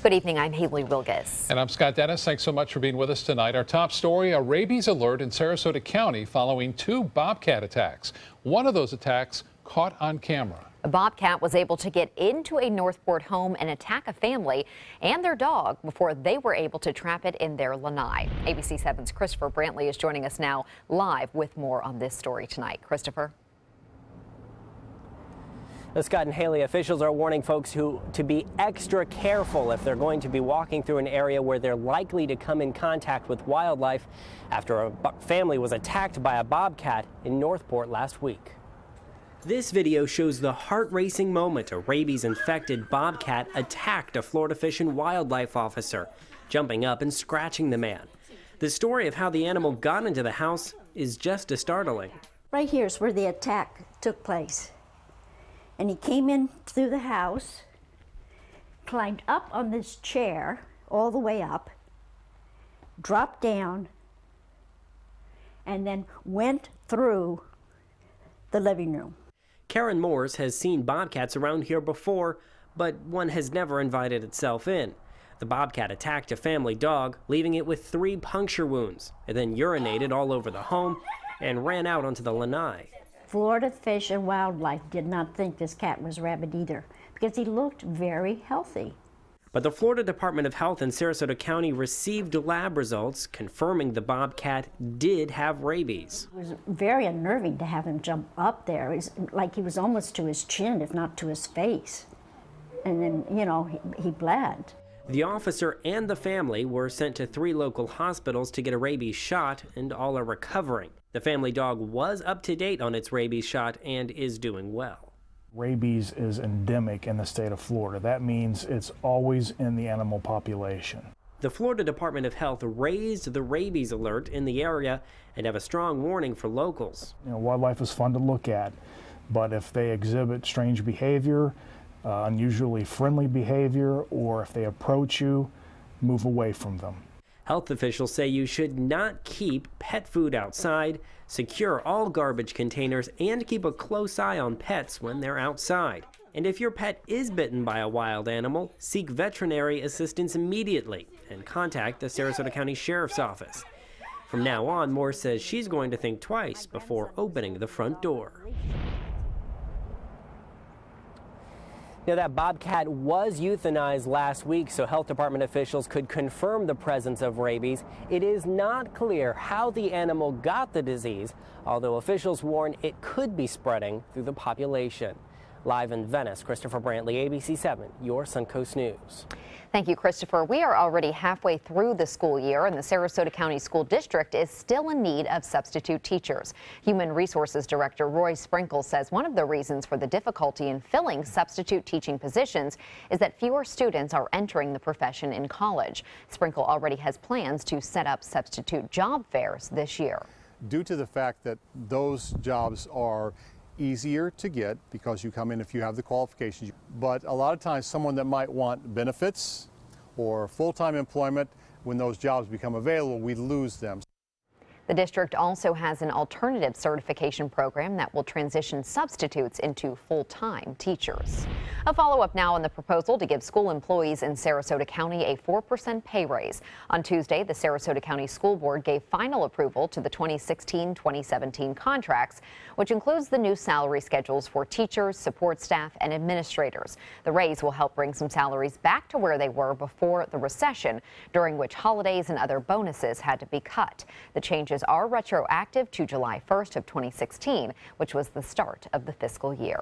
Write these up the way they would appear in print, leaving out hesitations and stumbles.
Good evening, I'm Haley Wilgus. And I'm Scott Dennis. Thanks so much for being with us tonight. Our top story, a rabies alert in Sarasota County following 2 bobcat attacks. One of those attacks caught on camera. A bobcat was able to get into a Northport home and attack a family and their dog before they were able to trap it in their lanai. ABC 7's Christopher Brantley is joining us now live with more on this story tonight. Christopher. Scott and Haley, officials are warning folks to be extra careful if they're going to be walking through an area where they're likely to come in contact with wildlife after a family was attacked by a bobcat in Northport last week. This video shows the heart-racing moment a rabies-infected bobcat attacked a Florida Fish and Wildlife officer, jumping up and scratching the man. The story of how the animal got into the house is just as startling. Right here is where the attack took place. And he came in through the house, climbed up on this chair all the way up, dropped down, and then went through the living room. Karen Moores has seen bobcats around here before, but one has never invited itself in. The bobcat attacked a family dog, leaving it with 3 puncture wounds, and then urinated all over the home and ran out onto the lanai. Florida Fish and Wildlife did not think this cat was rabid either because he looked very healthy. But the Florida Department of Health in Sarasota County received lab results confirming the bobcat did have rabies. It was very unnerving to have him jump up there. It was like he was almost to his chin, if not to his face. And then, you know, he bled. The officer and the family were sent to 3 local hospitals to get a rabies shot, and all are recovering. The family dog was up to date on its rabies shot and is doing well. Rabies is endemic in the state of Florida. That means it's always in the animal population. The Florida Department of Health raised the rabies alert in the area and have a strong warning for locals. You know, wildlife is fun to look at, but if they exhibit strange behavior, unusually friendly behavior, or if they approach you, move away from them. Health officials say you should not keep pet food outside, secure all garbage containers, and keep a close eye on pets when they're outside. And if your pet is bitten by a wild animal, seek veterinary assistance immediately and contact the Sarasota County Sheriff's Office. From now on, Moore says she's going to think twice before opening the front door. Now, that bobcat was euthanized last week, so health department officials could confirm the presence of rabies. It is not clear how the animal got the disease, although officials warn it could be spreading through the population. Live in Venice, Christopher Brantley, ABC 7, your Suncoast News. Thank you, Christopher. We are already halfway through the school year, and the Sarasota County School District is still in need of substitute teachers. Human Resources Director Roy Sprinkle says one of the reasons for the difficulty in filling substitute teaching positions is that fewer students are entering the profession in college. Sprinkle already has plans to set up substitute job fairs this year. Due to the fact that those jobs are easier to get because you come in if you have the qualifications, but a lot of times someone that might want benefits or full-time employment, when those jobs become available, we lose them. The district also has an alternative certification program that will transition substitutes into full-time teachers. A follow-up now on the proposal to give school employees in Sarasota County a 4% pay raise. On Tuesday, the Sarasota County School Board gave final approval to the 2016-2017 contracts, which includes the new salary schedules for teachers, support staff, and administrators. The raise will help bring some salaries back to where they were before the recession, during which holidays and other bonuses had to be cut. The changes are retroactive to July 1st of 2016, which was the start of the fiscal year.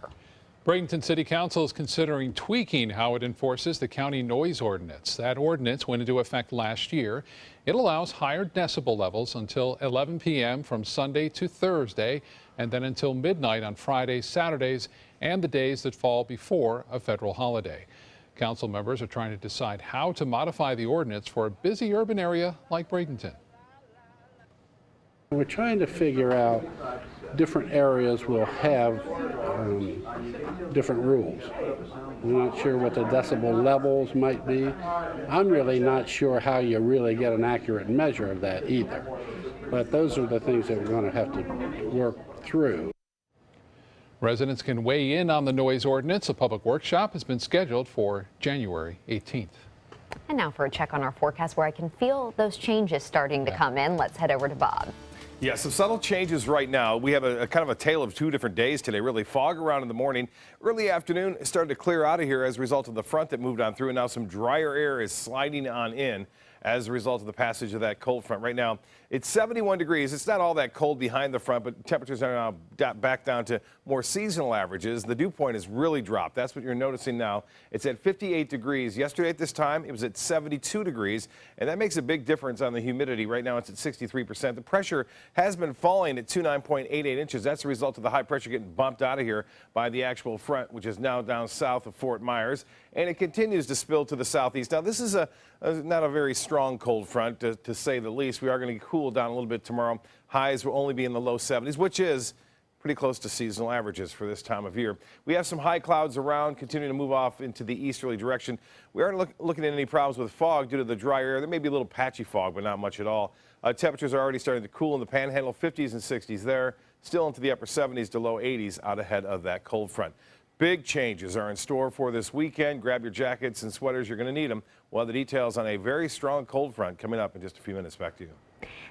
Bradenton City Council is considering tweaking how it enforces the county noise ordinance. That ordinance went into effect last year. It allows higher decibel levels until 11 p.m. from Sunday to Thursday, and then until midnight on Fridays, Saturdays, and the days that fall before a federal holiday. Council members are trying to decide how to modify the ordinance for a busy urban area like Bradenton. We're trying to figure out different areas will have different rules. We're not sure what the decibel levels might be. I'm really not sure how you really get an accurate measure of that either. But those are the things that we're going to have to work through. Residents can weigh in on the noise ordinance. A public workshop has been scheduled for January 18th. And now for a check on our forecast where I can feel those changes starting to come in. Let's head over to Bob. Yeah, some subtle changes right now. We have a kind of a tale of 2 different days today. Really, fog around in the morning. Early afternoon, it started to clear out of here as a result of the front that moved on through. And now some drier air is sliding on in as a result of the passage of that cold front. Right now, it's 71 degrees. It's not all that cold behind the front, but temperatures are now back down to more seasonal averages. The dew point has really dropped. That's what you're noticing now. It's at 58 degrees. Yesterday at this time, it was at 72 degrees, and that makes a big difference on the humidity. Right now, it's at 63%. The pressure has been falling at 29.88 inches. That's a result of the high pressure getting bumped out of here by the actual front, which is now down south of Fort Myers, and it continues to spill to the southeast. Now, this is not a very strong cold front, to say the least. We are going to cool down a little bit tomorrow. Highs will only be in the low 70s, which is pretty close to seasonal averages for this time of year. We have some high clouds around, continuing to move off into the easterly direction. We aren't looking at any problems with fog due to the dry air. There may be a little patchy fog, but not much at all. Temperatures are already starting to cool in the Panhandle, 50s and 60s there, still into the upper 70s to low 80s out ahead of that cold front. Big changes are in store for this weekend. Grab your jackets and sweaters. You're going to need them. We'll have the details on a very strong cold front coming up in just a few minutes. Back to you.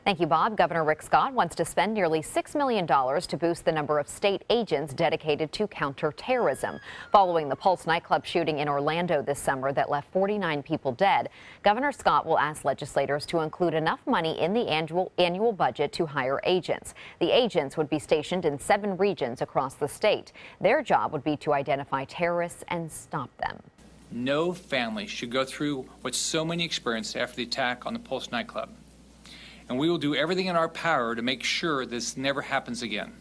Thank you, Bob. Governor Rick Scott wants to spend nearly $6 million to boost the number of state agents dedicated to counterterrorism. Following the Pulse nightclub shooting in Orlando this summer that left 49 people dead, Governor Scott will ask legislators to include enough money in the annual budget to hire agents. The agents would be stationed in 7 regions across the state. Their job would be to identify terrorists and stop them. No family should go through what so many experienced after the attack on the Pulse nightclub. And we will do everything in our power to make sure this never happens again.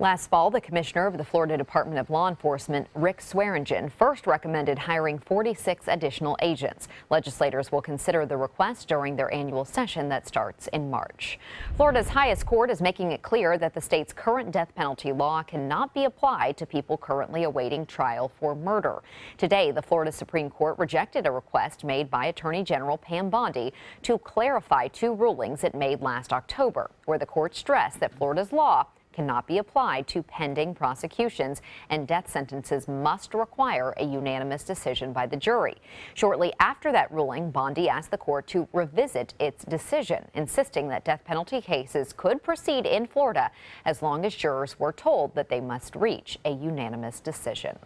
Last fall, the commissioner of the Florida Department of Law Enforcement, Rick Swearingen, first recommended hiring 46 additional agents. Legislators will consider the request during their annual session that starts in March. Florida's highest court is making it clear that the state's current death penalty law cannot be applied to people currently awaiting trial for murder. Today, the Florida Supreme Court rejected a request made by Attorney General Pam Bondi to clarify 2 rulings it made last October, where the court stressed that Florida's law cannot be applied to pending prosecutions, and death sentences must require a unanimous decision by the jury. Shortly after that ruling, Bondi asked the court to revisit its decision, insisting that death penalty cases could proceed in Florida as long as jurors were told that they must reach a unanimous decision.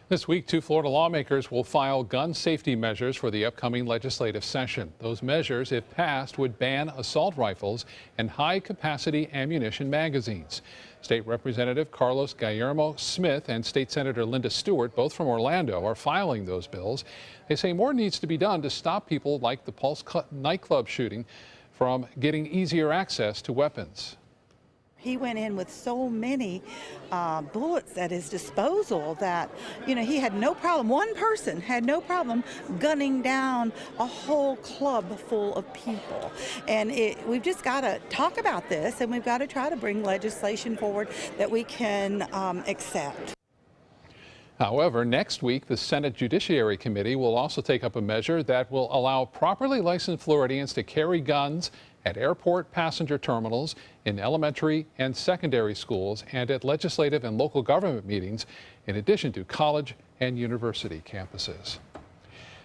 This week, 2 Florida lawmakers will file gun safety measures for the upcoming legislative session. Those measures, if passed, would ban assault rifles and high-capacity ammunition magazines. State Representative Carlos Guillermo Smith and State Senator Linda Stewart, both from Orlando, are filing those bills. They say more needs to be done to stop people like the Pulse nightclub shooting from getting easier access to weapons. He went in with so many bullets at his disposal that, he had no problem. One person had no problem gunning down a whole club full of people. And we've just got to talk about this, and we've got to try to bring legislation forward that we can accept. However, next week, the Senate Judiciary Committee will also take up a measure that will allow properly licensed Floridians to carry guns at airport passenger terminals, in elementary and secondary schools, and at legislative and local government meetings, in addition to college and university campuses.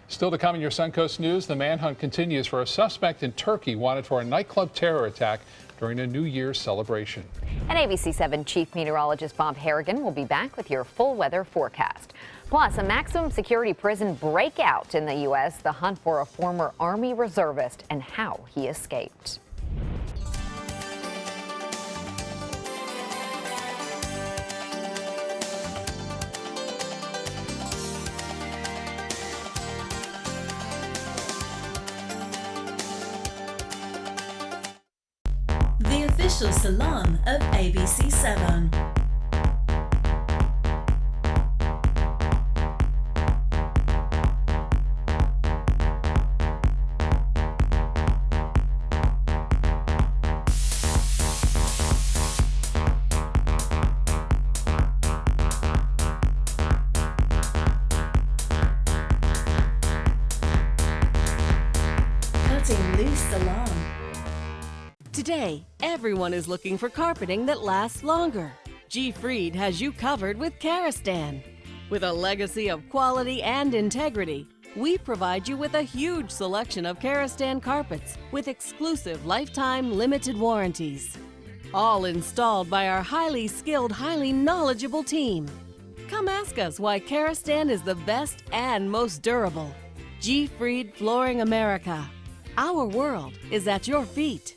Still to come in your Suncoast News, the manhunt continues for a suspect in Turkey wanted for a nightclub terror attack during a New Year's celebration. And ABC 7 Chief Meteorologist Bob Harrigan will be back with your full weather forecast. Plus, a maximum security prison breakout in the U.S., the hunt for a former Army reservist, and how he escaped. The official salon of ABC 7. Today, everyone is looking for carpeting that lasts longer. G. Fried has you covered with Karastan. With a legacy of quality and integrity, we provide you with a huge selection of Karastan carpets with exclusive lifetime limited warranties. All installed by our highly skilled, highly knowledgeable team. Come ask us why Karastan is the best and most durable. G. Fried Flooring America. Our world is at your feet.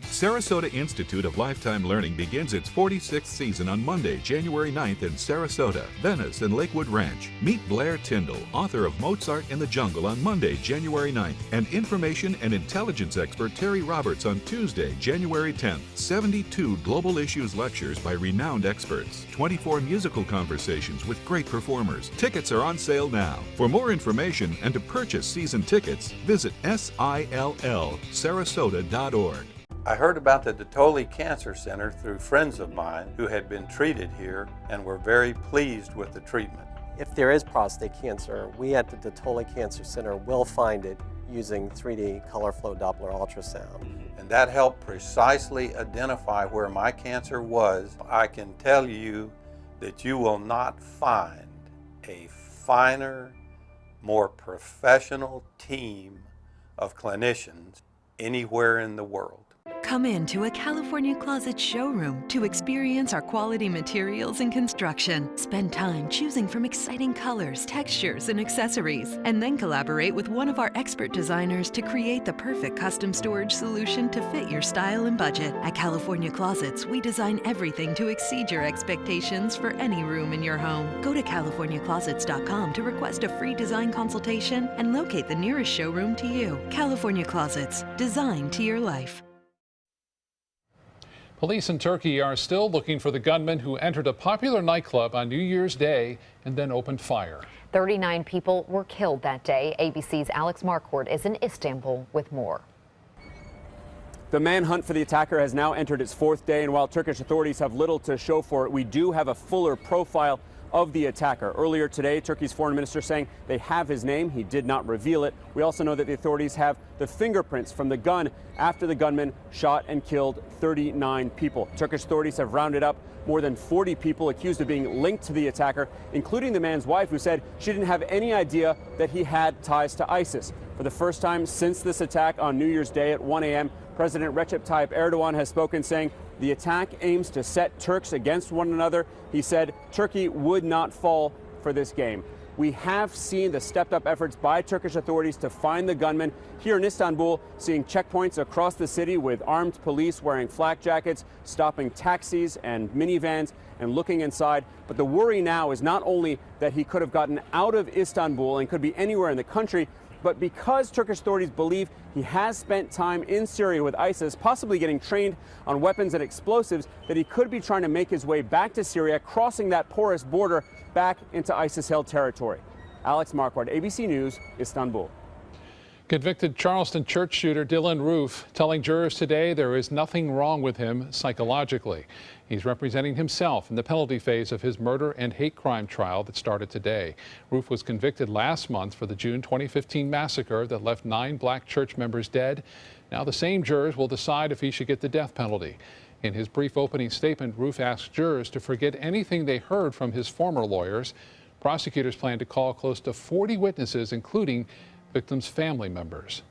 Sarasota Institute of Lifetime Learning begins its 46th season on Monday, January 9th in Sarasota, Venice, and Lakewood Ranch. Meet Blair Tyndall, author of Mozart in the Jungle, on Monday, January 9th, and information and intelligence expert Terry Roberts on Tuesday, January 10th. 72 global issues lectures by renowned experts, 24 musical conversations with great performers. Tickets are on sale now. For more information and to purchase season tickets, visit SILLSarasota.org. I heard about the Dotole Cancer Center through friends of mine who had been treated here and were very pleased with the treatment. If there is prostate cancer, we at the Dotole Cancer Center will find it using 3D color flow Doppler ultrasound. And that helped precisely identify where my cancer was. I can tell you that you will not find a finer, more professional team of clinicians anywhere in the world. Come into a California Closet showroom to experience our quality materials and construction. Spend time choosing from exciting colors, textures, and accessories, and then collaborate with one of our expert designers to create the perfect custom storage solution to fit your style and budget. At California Closets, we design everything to exceed your expectations for any room in your home. Go to CaliforniaClosets.com to request a free design consultation and locate the nearest showroom to you. California Closets, designed to your life. Police in Turkey are still looking for the gunman who entered a popular nightclub on New Year's Day and then opened fire. 39 people were killed that day. ABC's Alex Marquardt is in Istanbul with more. The manhunt for the attacker has now entered its fourth day, and while Turkish authorities have little to show for it, we do have a fuller profile of the attacker. Earlier today, Turkey's foreign minister saying they have his name. He did not reveal it. We also know that the authorities have the fingerprints from the gun after the gunman shot and killed 39 people. Turkish authorities have rounded up more than 40 people accused of being linked to the attacker, including the man's wife, who said she didn't have any idea that he had ties to ISIS. For the first time since this attack on New Year's Day at 1 a.m., President Recep Tayyip Erdogan has spoken, saying the attack aims to set Turks against one another. He said Turkey would not fall for this game. We have seen the stepped-up efforts by Turkish authorities to find the gunman here in Istanbul, seeing checkpoints across the city with armed police wearing flak jackets, stopping taxis and minivans and looking inside. But the worry now is not only that he could have gotten out of Istanbul and could be anywhere in the country, but because Turkish authorities believe he has spent time in Syria with ISIS, possibly getting trained on weapons and explosives, that he could be trying to make his way back to Syria, crossing that porous border back into ISIS-held territory. Alex Marquardt, ABC News, Istanbul. Convicted Charleston church shooter Dylan Roof telling jurors today there is nothing wrong with him psychologically. He's representing himself in the penalty phase of his murder and hate crime trial that started today. Roof was convicted last month for the June 2015 massacre that left 9 black church members dead. Now the same jurors will decide if he should get the death penalty. In his brief opening statement, Roof asked jurors to forget anything they heard from his former lawyers. Prosecutors plan to call close to 40 witnesses, including victims' family members.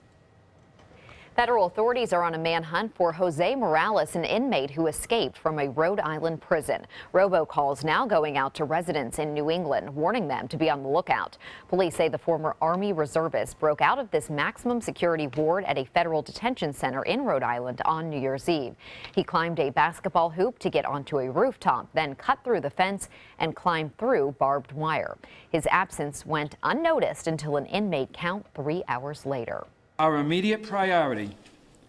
Federal authorities are on a manhunt for Jose Morales, an inmate who escaped from a Rhode Island prison. Robocalls now going out to residents in New England, warning them to be on the lookout. Police say the former Army reservist broke out of this maximum security ward at a federal detention center in Rhode Island on New Year's Eve. He climbed a basketball hoop to get onto a rooftop, then cut through the fence and climbed through barbed wire. His absence went unnoticed until an inmate count 3 hours later. Our immediate priority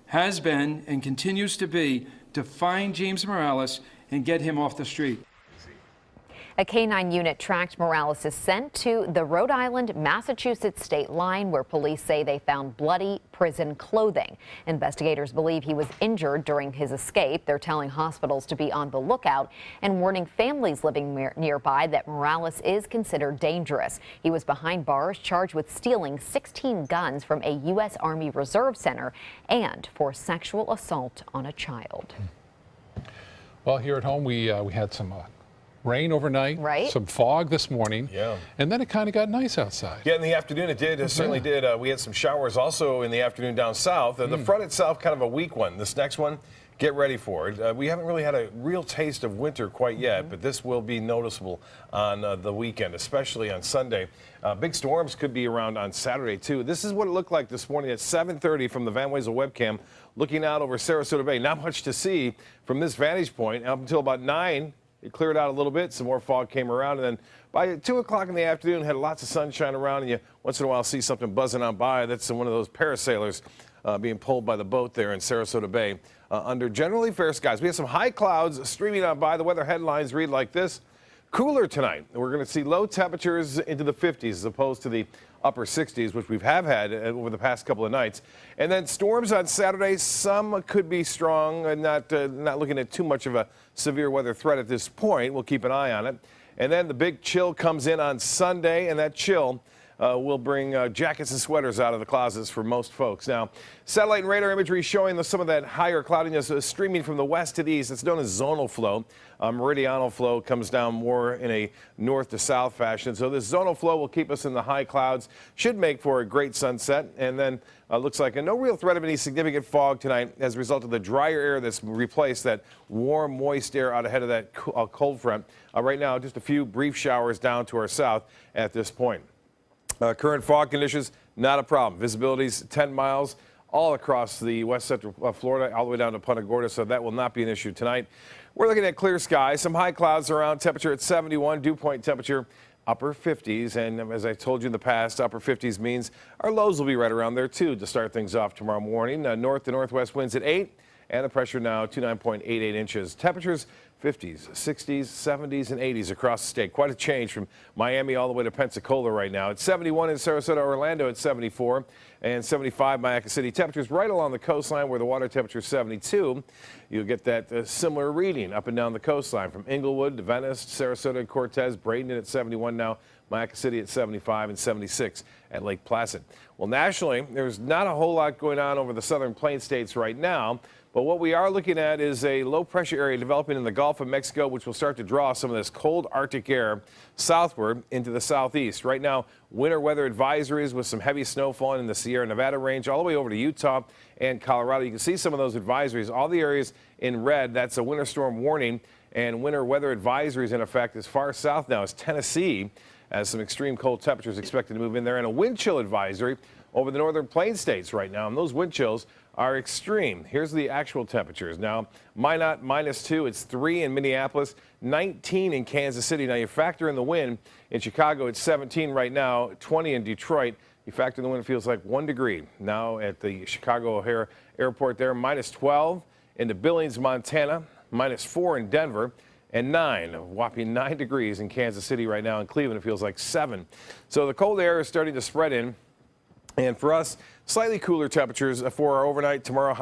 has been and continues to be to find James Morales and get him off the street. A K-9 unit tracked Morales' scent to the Rhode Island-Massachusetts state line, where police say they found bloody prison clothing. Investigators believe he was injured during his escape. They're telling hospitals to be on the lookout and warning families living nearby that Morales is considered dangerous. He was behind bars, charged with stealing 16 guns from a U.S. Army Reserve Center and for sexual assault on a child. Well, here at home, we had some Rain overnight, right? Some fog this morning, yeah, and then it kind of got nice outside. Yeah, in the afternoon it did. It certainly did. We had some showers also in the afternoon down south. The front itself, kind of a weak one. This next one, get ready for it. We haven't really had a real taste of winter quite yet, but this will be noticeable on the weekend, especially on Sunday. Big storms could be around on Saturday, too. This is what it looked like this morning at 7:30 from the Van Wezel webcam, looking out over Sarasota Bay. Not much to see from this vantage point. Up until about 9, it cleared out a little bit. Some more fog came around, and then by 2 o'clock in the afternoon, had lots of sunshine around, and you once in a while see something buzzing on by. That's one of those parasailers being pulled by the boat there in Sarasota Bay under generally fair skies. We have some high clouds streaming on by. The weather headlines read like this. Cooler tonight. We're going to see low temperatures into the 50s as opposed to the upper 60s, which we have had over the past couple of nights. And then storms on Saturday. Some could be strong and not looking at too much of a severe weather threat at this point. We'll keep an eye on it. And then the big chill comes in on Sunday, and that chill will bring jackets and sweaters out of the closets for most folks. Now, satellite and radar imagery showing some of that higher cloudiness streaming from the west to the east. It's known as zonal flow. Meridional flow comes down more in a north to south fashion. So this zonal flow will keep us in the high clouds, should make for a great sunset. And then looks like no real threat of any significant fog tonight as a result of the drier air that's replaced that warm, moist air out ahead of that cold front. Right now, just a few brief showers down to our south at this point. Current fog conditions, not a problem. Visibility's 10 miles all across the west central Florida, all the way down to Punta Gorda, so that will not be an issue tonight. We're looking at clear skies, some high clouds around, temperature at 71, dew point temperature upper 50s. And as I told you in the past, upper 50s means our lows will be right around there, too, to start things off tomorrow morning. North to northwest winds at 8, and the pressure now 29.88 inches. Temperatures 50s, 60s, 70s, and 80s across the state. Quite a change from Miami all the way to Pensacola right now. It's 71 in Sarasota, Orlando at 74, and 75 Mayaca City. Temperatures right along the coastline where the water temperature is 72. You'll get that similar reading up and down the coastline from Inglewood to Venice, Sarasota, Cortez, Bradenton at 71 now, Mayaca City at 75 and 76 at Lake Placid. Well, nationally, there's not a whole lot going on over the southern plain states right now. But what we are looking at is a low-pressure area developing in the Gulf of Mexico, which will start to draw some of this cold Arctic air southward into the southeast. Right now, winter weather advisories with some heavy snowfall in the Sierra Nevada range all the way over to Utah and Colorado. You can see some of those advisories. All the areas in red, that's a winter storm warning, and winter weather advisories in effect as far south now as Tennessee, as some extreme cold temperatures expected to move in there, and a wind chill advisory over the northern plain states right now. And those wind chills are extreme. Here's the actual temperatures. Now, Minot -2, it's 3 in Minneapolis, 19 in Kansas City. Now, you factor in the wind. In Chicago, it's 17 right now, 20 in Detroit. You factor in the wind, it feels like 1 degree. Now at the Chicago O'Hare Airport there, -12 into Billings, Montana, -4 in Denver, and 9, a whopping 9 degrees in Kansas City right now. In Cleveland, it feels like 7. So the cold air is starting to spread in. And for us, slightly cooler temperatures for our overnight. Tomorrow's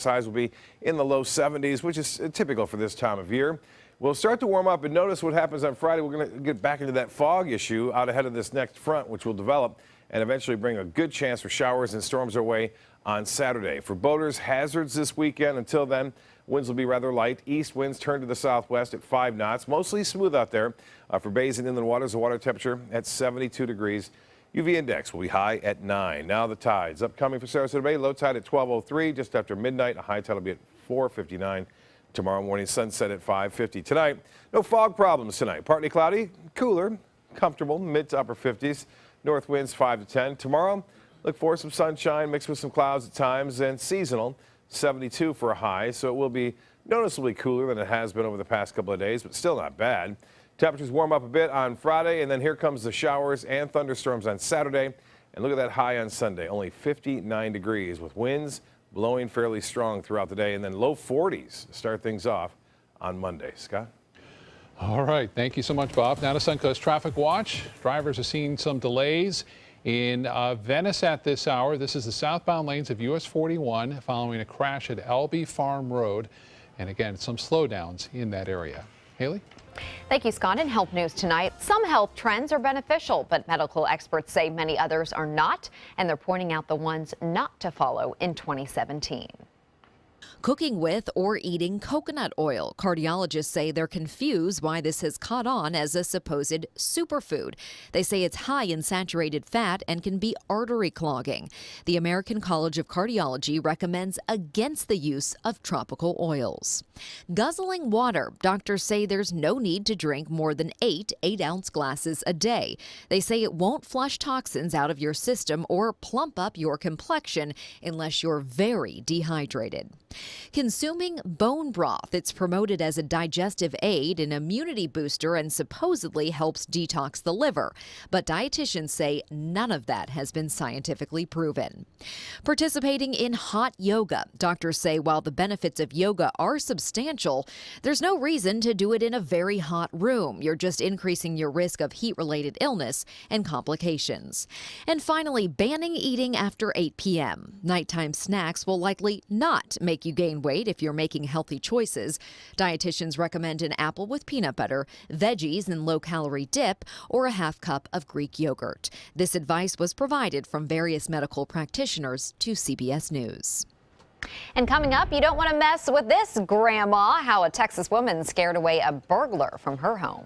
highs will be in the low 70s, which is typical for this time of year. We'll start to warm up, and notice what happens on Friday. We're going to get back into that fog issue out ahead of this next front, which will develop and eventually bring a good chance for showers and storms our way on Saturday. For boaters, hazards this weekend. Until then, winds will be rather light. East winds turn to the southwest at 5 knots. Mostly smooth out there. For bays and inland waters, the water temperature at 72 degrees. UV index will be high at 9. Now the tides upcoming for Sarasota Bay. Low tide at 12:03 just after midnight. A high tide will be at 4:59. Tomorrow morning, sunset at 5:50. Tonight, no fog problems tonight. Partly cloudy, cooler, comfortable, mid to upper 50s. North winds 5 to 10. Tomorrow, look for some sunshine mixed with some clouds at times and seasonal. 72 for a high, so it will be noticeably cooler than it has been over the past couple of days, but still not bad. Temperatures warm up a bit on Friday, and then here comes the showers and thunderstorms on Saturday. And look at that high on Sunday, only 59 degrees with winds blowing fairly strong throughout the day, and then low 40s to start things off on Monday. Scott? All right. Thank you so much, Bob. Now to Suncoast Traffic Watch. Drivers are seeing some delays in Venice at this hour. This is the southbound lanes of US 41 following a crash at Albee Farm Road. And again, some slowdowns in that area. Haley? Thank you, Scott. In health news tonight, some health trends are beneficial, but medical experts say many others are not, and they're pointing out the ones not to follow in 2017. Cooking with or eating coconut oil. Cardiologists say they're confused why this has caught on as a supposed superfood. They say it's high in saturated fat and can be artery clogging. The American College of Cardiology recommends against the use of tropical oils. Guzzling water. Doctors say there's no need to drink more than 8 8-ounce glasses a day. They say it won't flush toxins out of your system or plump up your complexion unless you're very dehydrated. Consuming bone broth. It's promoted as a digestive aid, an immunity booster, and supposedly helps detox the liver. But dietitians say none of that has been scientifically proven. Participating in hot yoga. Doctors say while the benefits of yoga are substantial, there's no reason to do it in a very hot room. You're just increasing your risk of heat-related illness and complications. And finally, banning eating after 8 p.m. Nighttime snacks will likely not make you gain weight if you're making healthy choices. Dietitians recommend an apple with peanut butter, veggies and low-calorie dip, or a half cup of Greek yogurt. This advice was provided from various medical practitioners to CBS News. And coming up, you don't want to mess with this, Grandma, how a Texas woman scared away a burglar from her home.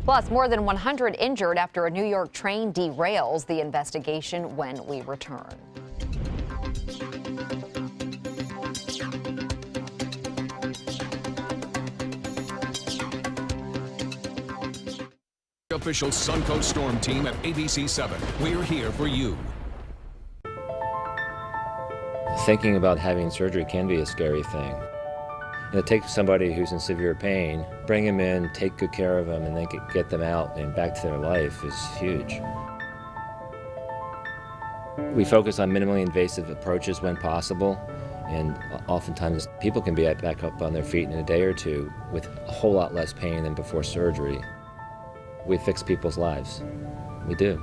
Plus, more than 100 injured after a New York train derails. The investigation when we return. Official Suncoast Storm Team at ABC 7. We're here for you. Thinking about having surgery can be a scary thing. And to take somebody who's in severe pain, bring them in, take good care of them, and then get them out and back to their life is huge. We focus on minimally invasive approaches when possible, and oftentimes people can be back up on their feet in a day or two with a whole lot less pain than before surgery. We fix people's lives. We do.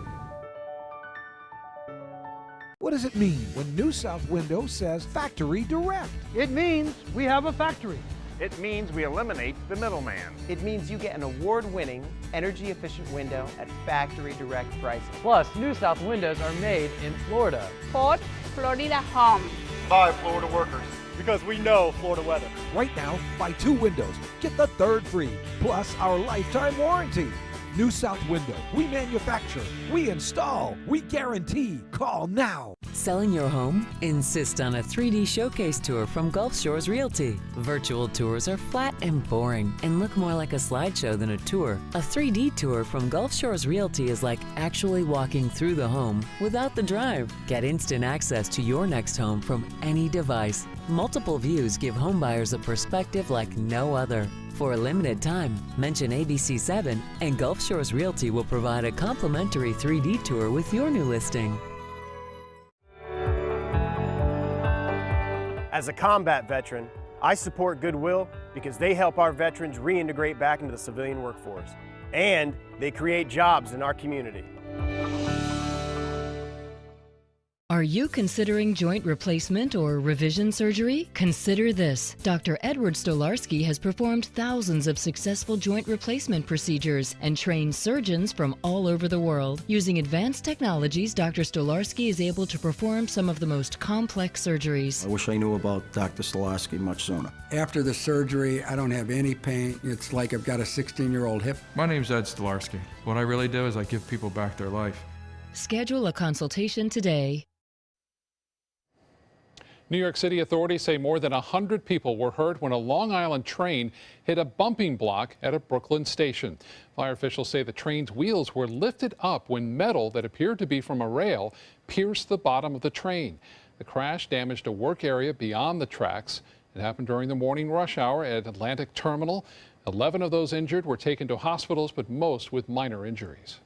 What does it mean when New South Window says Factory Direct? It means we have a factory. It means we eliminate the middleman. It means you get an award-winning, energy-efficient window at factory direct prices. Plus, New South windows are made in Florida. Port Florida Home. By Florida workers. Because we know Florida weather. Right now, buy 2 windows, get the 3rd free, plus our lifetime warranty. New South Window. We manufacture, we install, we guarantee. Call now. Selling your home? Insist on a 3D showcase tour from Gulf Shores Realty. Virtual tours are flat and boring and look more like a slideshow than a tour. A 3D tour from Gulf Shores Realty is like actually walking through the home without the drive. Get instant access to your next home from any device. Multiple views give homebuyers a perspective like no other. For a limited time, mention ABC7 and Gulf Shores Realty will provide a complimentary 3D tour with your new listing. As a combat veteran, I support Goodwill because they help our veterans reintegrate back into the civilian workforce, and they create jobs in our community. Are you considering joint replacement or revision surgery? Consider this. Dr. Edward Stolarski has performed thousands of successful joint replacement procedures and trained surgeons from all over the world. Using advanced technologies, Dr. Stolarski is able to perform some of the most complex surgeries. I wish I knew about Dr. Stolarski much sooner. After the surgery, I don't have any pain. It's like I've got a 16-year-old hip. My name's Ed Stolarski. What I really do is I give people back their life. Schedule a consultation today. New York City authorities say more than 100 people were hurt when a Long Island train hit a bumping block at a Brooklyn station. Fire officials say the train's wheels were lifted up when metal that appeared to be from a rail pierced the bottom of the train. The crash damaged a work area beyond the tracks. It happened during the morning rush hour at Atlantic Terminal. 11 of those injured were taken to hospitals, but most with minor injuries.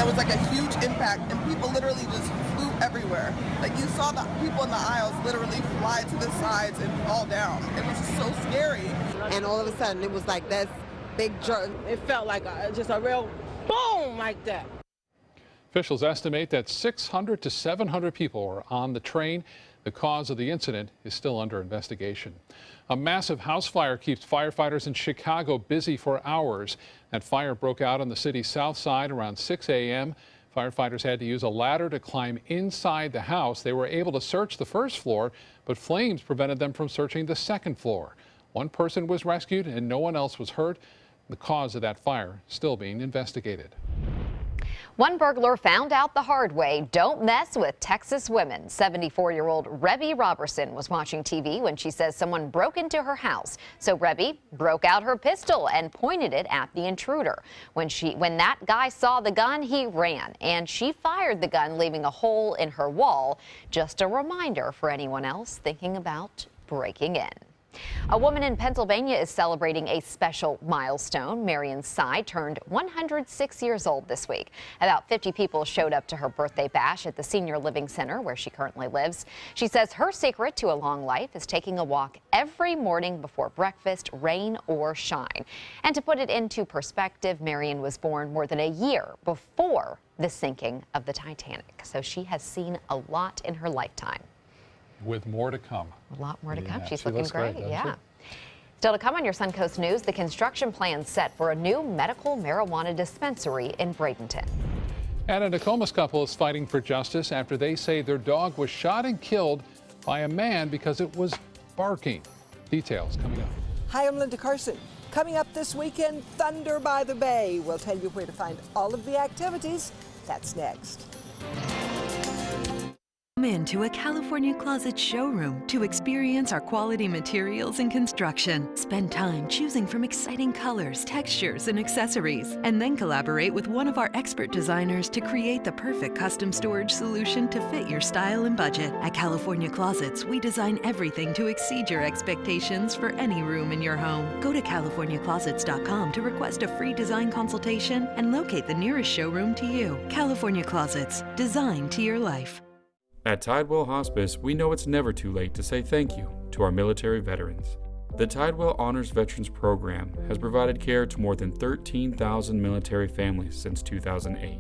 It was like a huge impact, and people literally just flew everywhere. Like, you saw the people in the aisles literally fly to the sides and fall down. It was just so scary. And all of a sudden, it was like this big jerk. It felt like just a real boom like that. Officials estimate that 600 to 700 people were on the train. The cause of the incident is still under investigation. A massive house fire keeps firefighters in Chicago busy for hours. That fire broke out on the city's south side around 6 a.m. Firefighters had to use a ladder to climb inside the house. They were able to search the first floor, but flames prevented them from searching the second floor. One person was rescued and no one else was hurt. The cause of that fire still being investigated. One burglar found out the hard way. Don't mess with Texas women. 74-year-old Rebby Robertson was watching TV when she says someone broke into her house. So Rebby broke out her pistol and pointed it at the intruder. When that guy saw the gun, he ran, and she fired the gun, leaving a hole in her wall. Just a reminder for anyone else thinking about breaking in. A woman in Pennsylvania is celebrating a special milestone. Marion Tsai turned 106 years old this week. About 50 people showed up to her birthday bash at the Senior Living Center where she currently lives. She says her secret to a long life is taking a walk every morning before breakfast, rain or shine. And to put it into perspective, Marion was born more than a year before the sinking of the Titanic. So she has seen a lot in her lifetime. With more to come. A lot more to come. Yeah, She's she looking looks great. great, Yeah. Still to come on your Suncoast News, the construction plan set for a new medical marijuana dispensary in Bradenton. And a Nokomis couple is fighting for justice after they say their dog was shot and killed by a man because it was barking. Details coming up. Hi, I'm Linda Carson. Coming up this weekend, Thunder by the Bay. We'll tell you where to find all of the activities. That's next. Come into a California Closet showroom to experience our quality materials and construction. Spend time choosing from exciting colors, textures, and accessories, and then collaborate with one of our expert designers to create the perfect custom storage solution to fit your style and budget. At California Closets, we design everything to exceed your expectations for any room in your home. Go to CaliforniaClosets.com to request a free design consultation and locate the nearest showroom to you. California Closets, designed to your life. At Tidewell Hospice, we know it's never too late to say thank you to our military veterans. The Tidewell Honors Veterans Program has provided care to more than 13,000 military families since 2008.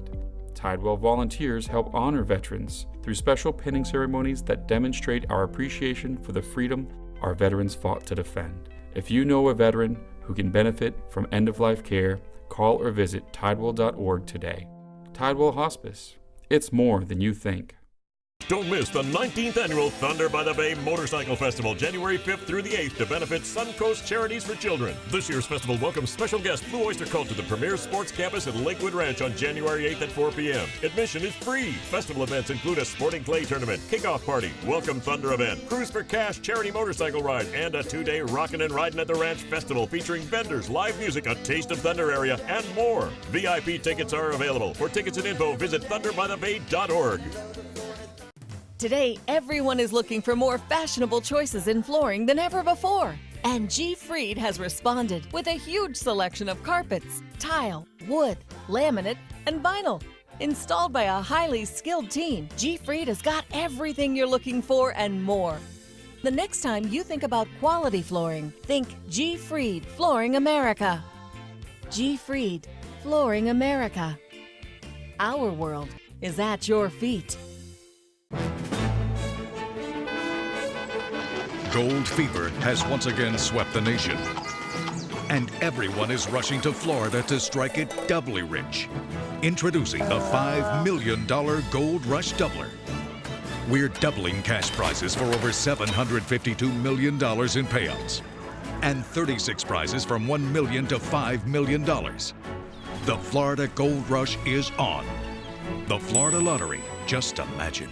Tidewell volunteers help honor veterans through special pinning ceremonies that demonstrate our appreciation for the freedom our veterans fought to defend. If you know a veteran who can benefit from end-of-life care, call or visit tidewell.org today. Tidewell Hospice. It's more than you think. Don't miss the 19th annual Thunder by the Bay Motorcycle Festival, January 5th through the 8th, to benefit Suncoast Charities for Children. This year's festival welcomes special guest Blue Oyster Cult to the premier sports campus at Lakewood Ranch on January 8th at 4 p.m. Admission is free. Festival events include a sporting clay tournament, kickoff party, welcome Thunder event, Cruise for Cash charity motorcycle ride, and a 2-day Rockin' and Ridin' at the Ranch festival featuring vendors, live music, a Taste of Thunder area, and more. VIP tickets are available. For tickets and info, visit thunderbybthebay.org. Today, everyone is looking for more fashionable choices in flooring than ever before. And G. Fried has responded with a huge selection of carpets, tile, wood, laminate, and vinyl. Installed by a highly skilled team, G. Fried has got everything you're looking for and more. The next time you think about quality flooring, think G. Fried Flooring America. G. Fried Flooring America. Our world is at your feet. Gold fever has once again swept the nation. And everyone is rushing to Florida to strike it doubly rich. Introducing the $5 million Gold Rush Doubler. We're doubling cash prizes for over $752 million in payouts. And 36 prizes from $1 million to $5 million. The Florida Gold Rush is on. The Florida Lottery, just imagine.